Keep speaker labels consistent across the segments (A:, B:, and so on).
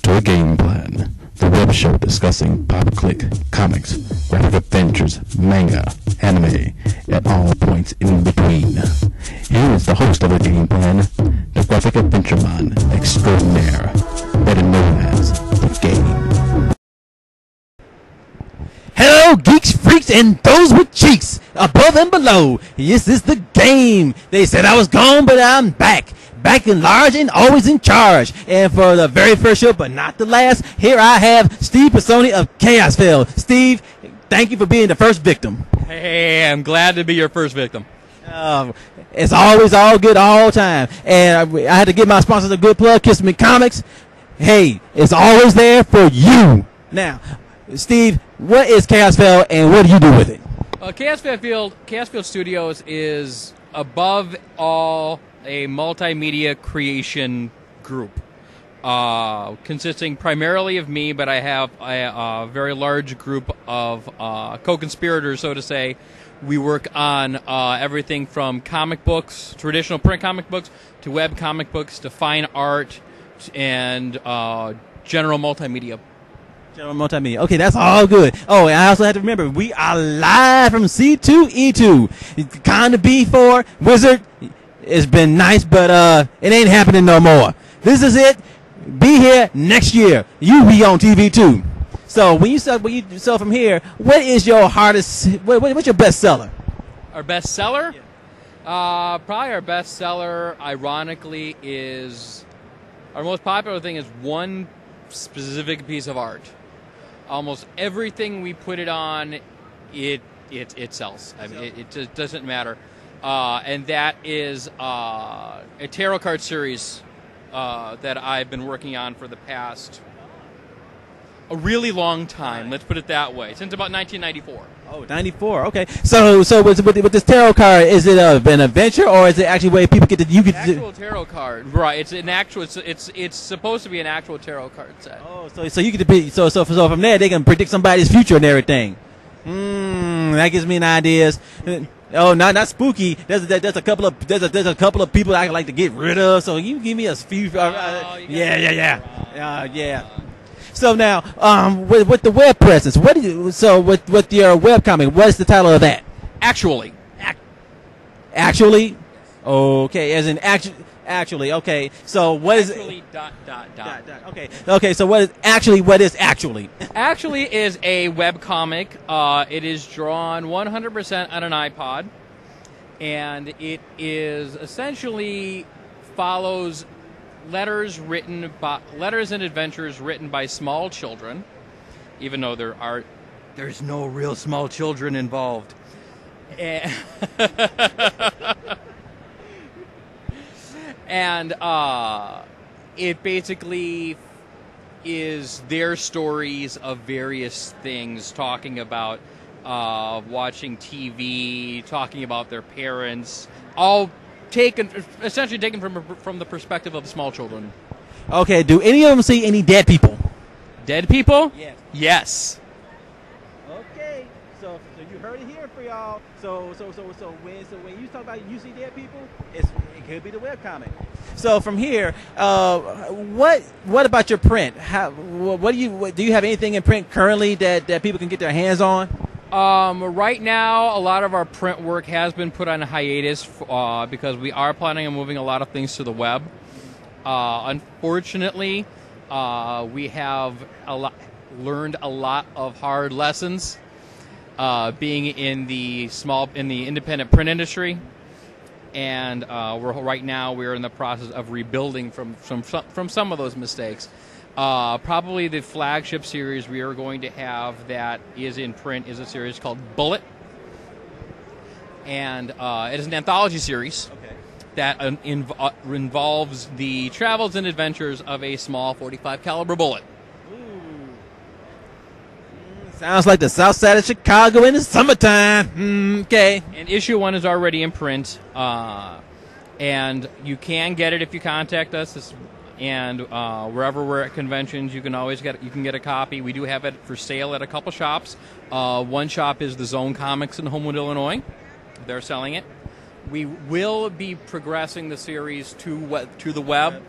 A: to a game plan, the web show discussing pop, click, comics, graphic adventures, manga, anime, and all points in between. Here is the host of the game plan, the graphic adventure man extraordinaire, better known as the Game.
B: Hello, geeks, freaks, and those with cheeks, above and below. This is the Game. They said I was gone, but I'm back. Back in large and always in charge. And for the very first show, but not the last, here I have Steve Piscone of Kaosfield. Steve, thank you for being the first victim.
C: Hey, I'm glad to be your first victim.
B: It's always all good all time. And I had to give my sponsors a good plug, Kiss Me Comix. Hey, it's always there for you. Now, Steve, what is Kaosfield and what do you do with it?
C: Kaosfield Studios is above all a multimedia creation group, consisting primarily of me, but I have a very large group of co-conspirators, so to say. We work on everything from comic books, traditional print comic books, to web comic books, to fine art, and general multimedia.
B: General multimedia. Okay, that's all good. Oh, and I also have to remember, we are live from C2E2. Kind of B4, Wizard. It's been nice, but it ain't happening no more. This is it. Be here next year. You be on TV too. So when you sell from here, what is your hardest? What's your best seller?
C: Our best seller?
B: Yeah.
C: Probably our best seller, ironically, is our most popular thing is one specific piece of art. Almost everything we put it on, it sells. I mean, it just doesn't matter. And that is a tarot card series that I've been working on for the past a really long time. Let's put it that way. Since about 1994. Oh,
B: 94. Okay. So with this tarot card, is it an adventure or is it actually where people get to
C: actual tarot card? Right. It's an actual. It's supposed to be an actual tarot card set.
B: Oh, so you get to be so from there they can predict somebody's future and everything. That gives me an idea. Oh, not spooky. There's a couple of people I like to get rid of. So you give me a few. Yeah. So now, with the web presence, what do you? So with your webcomic, what is the title of that?
C: Actually.
B: Actually. Okay, as in actually. Okay. So what is
C: actually,
B: it? Okay. So what is actually?
C: Actually is a webcomic. It is drawn 100% on an iPod, and it is essentially follows letters and adventures written by small children, even though there's no real small children involved. And it basically is their stories of various things, talking about watching TV, talking about their parents, all essentially taken from the perspective of small children.
B: Okay, do any of them see any dead people?
C: Dead people?
B: Yes.
C: Yes.
B: Okay, so you heard it here for y'all. So when you talk about you see dead people, it could be the webcomic. So from here, what about your print? Do you have anything in print currently that people can get their hands on?
C: Right now, a lot of our print work has been put on hiatus because we are planning on moving a lot of things to the web. Unfortunately, we have learned a lot of hard lessons being in the independent print industry, and right now we're in the process of rebuilding from some of those mistakes. Probably the flagship series we are going to have that is in print is a series called Bullet, and it is an anthology series that involves the travels and adventures of a small .45 caliber bullet.
B: Sounds like the south side of Chicago in the summertime. Okay.
C: And issue 1 is already in print, and you can get it if you contact us. And wherever we're at conventions, you can get a copy. We do have it for sale at a couple shops. One shop is the Zone Comics in Homewood, Illinois. They're selling it. We will be progressing the series to the web.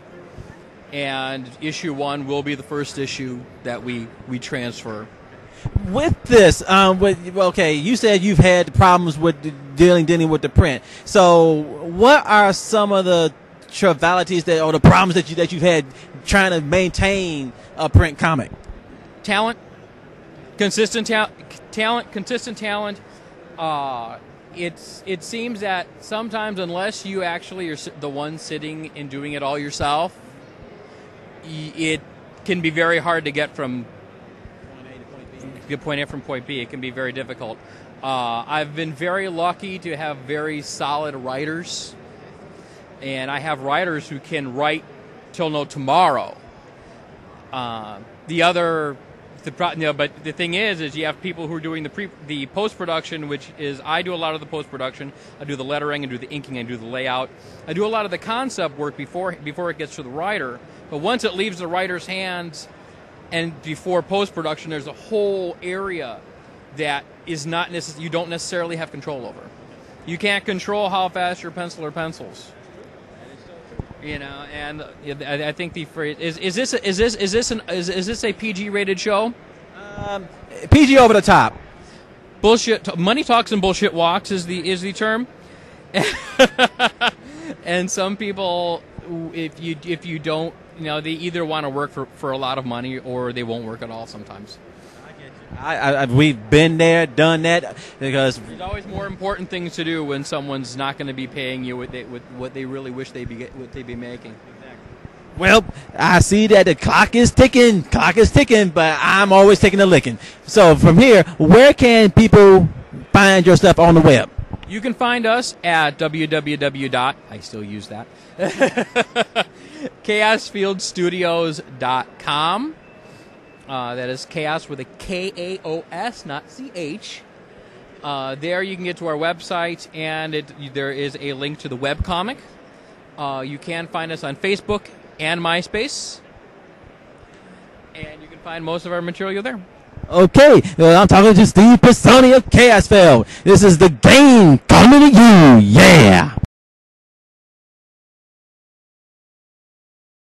C: and issue 1 will be the first issue that we transfer.
B: With this, okay, you said you've had problems with dealing with the print. So, what are some of the trivialities or the problems that you've had trying to maintain a print comic?
C: Talent, consistent talent. It seems that sometimes, unless you actually are the one sitting and doing it all yourself, it can be very hard to get from point A from point B. It can be very difficult. I've been very lucky to have very solid writers, and I have writers who can write till no tomorrow. But the thing is you have people who are doing the post-production, which is I do a lot of the post-production. I do the lettering, I do the inking, I do the layout. I do a lot of the concept work before it gets to the writer. But once it leaves the writer's hands and before post-production, there's a whole area that is not you don't necessarily have control over. You can't control how fast your penciler pencils. You know, and I think the phrase is this a PG-rated show?
B: PG over the top.
C: Bullshit. Money talks and bullshit walks is the term. And some people, if you don't, they either want to work for a lot of money or they won't work at all. Sometimes.
B: We've been there, done that, because
C: there's always more important things to do when someone's not going to be paying you what they really wish they'd be making.
B: Well, I see that the clock is ticking, but I'm always taking a licking. So from here, where can people find your stuff on the web?
C: You can find us at www. I still use that. Kaosfieldstudios.com. That is chaos with a K-A-O-S, not C-H. There you can get to our website, and there is a link to the webcomic. You can find us on Facebook and MySpace. And you can find most of our material there.
B: Okay, well, I'm talking to Steve Piscone of Kaosfield. This is the game coming to you, yeah!